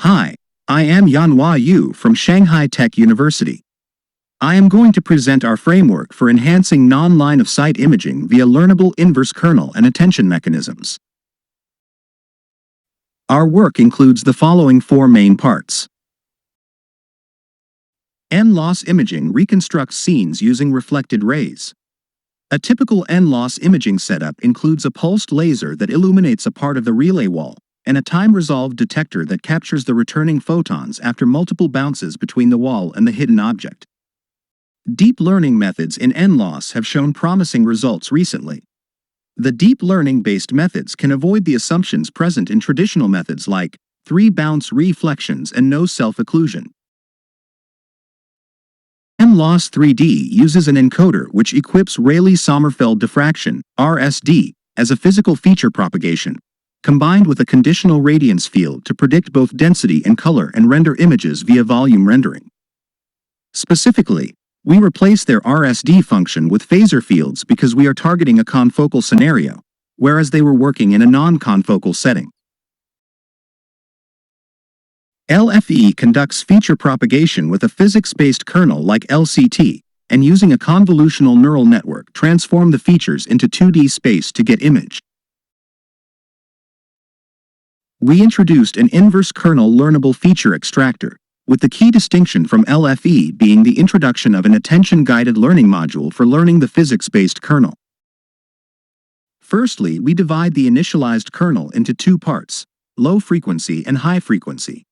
Hi, I am Yanhua Yu from Shanghai Tech University. I am going to present our framework for enhancing non-line-of-sight imaging via Learnable inverse kernel and attention mechanisms. Our work includes the following four main parts. N-loss imaging reconstructs scenes using reflected rays. A typical N-loss imaging setup includes a pulsed laser that illuminates a part of the relay wall, and a time-resolved detector that captures the returning photons after multiple bounces between the wall and the hidden object. Deep learning methods in N-loss have shown promising results recently. The deep learning-based methods can avoid the assumptions present in traditional methods like 3-bounce reflections and no self-occlusion. N-loss 3D uses an encoder which equips Rayleigh-Sommerfeld diffraction, RSD, as a physical feature propagation, combined with a conditional radiance field to predict both density and color and render images via volume rendering. Specifically, we replace their RSD function with phasor fields because we are targeting a confocal scenario, whereas they were working in a non-confocal setting. LFE conducts feature propagation with a physics-based kernel like LCT, and using a convolutional neural network transform the features into 2D space to get image. We introduced an inverse kernel learnable feature extractor, with the key distinction from LFE being the introduction of an attention-guided learning module for learning the physics-based kernel. Firstly, we divide the initialized kernel into two parts, low frequency and high frequency.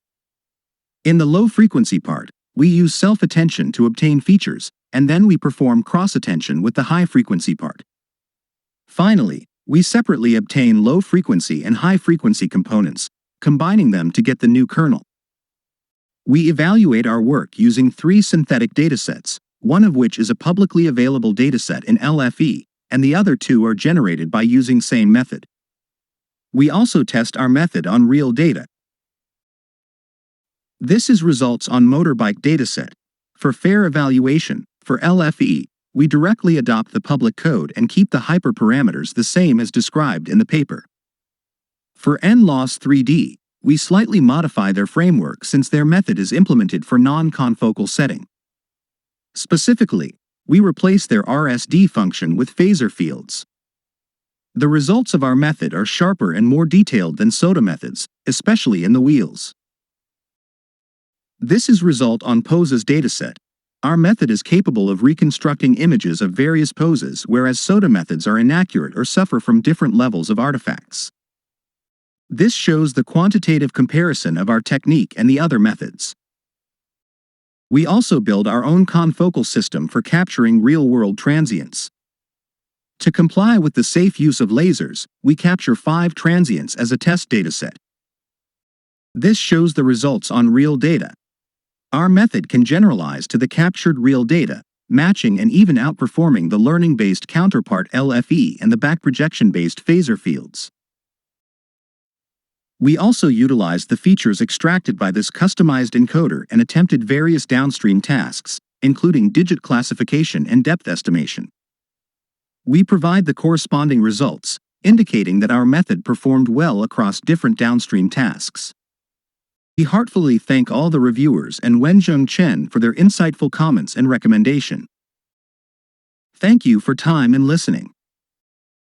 In the low frequency part, we use self-attention to obtain features, and then we perform cross-attention with the high frequency part. Finally, we separately obtain low frequency and high frequency components, combining them to get the new kernel. We evaluate our work using 3 synthetic datasets, one of which is a publicly available dataset in LFE, and the other 2 are generated by using same method. We also test our method on real data. This is results on motorbike dataset. For fair evaluation, for LFE, we directly adopt the public code and keep the hyperparameters the same as described in the paper. For N-loss 3D, we slightly modify their framework since their method is implemented for non-confocal setting. Specifically, we replace their RSD function with phasor fields. The results of our method are sharper and more detailed than SOTA methods, especially in the wheels. This is result on poses dataset. Our method is capable of reconstructing images of various poses, whereas SOTA methods are inaccurate or suffer from different levels of artifacts. This shows the quantitative comparison of our technique and the other methods. We also build our own confocal system for capturing real-world transients. To comply with the safe use of lasers, we capture 5 transients as a test dataset. This shows the results on real data. Our method can generalize to the captured real data, matching and even outperforming the learning-based counterpart LFE and the back projection-based phasor fields. We also utilized the features extracted by this customized encoder and attempted various downstream tasks, including digit classification and depth estimation. We provide the corresponding results, indicating that our method performed well across different downstream tasks. We heartfully thank all the reviewers and Wenjung Chen for their insightful comments and recommendation. Thank you for time and listening.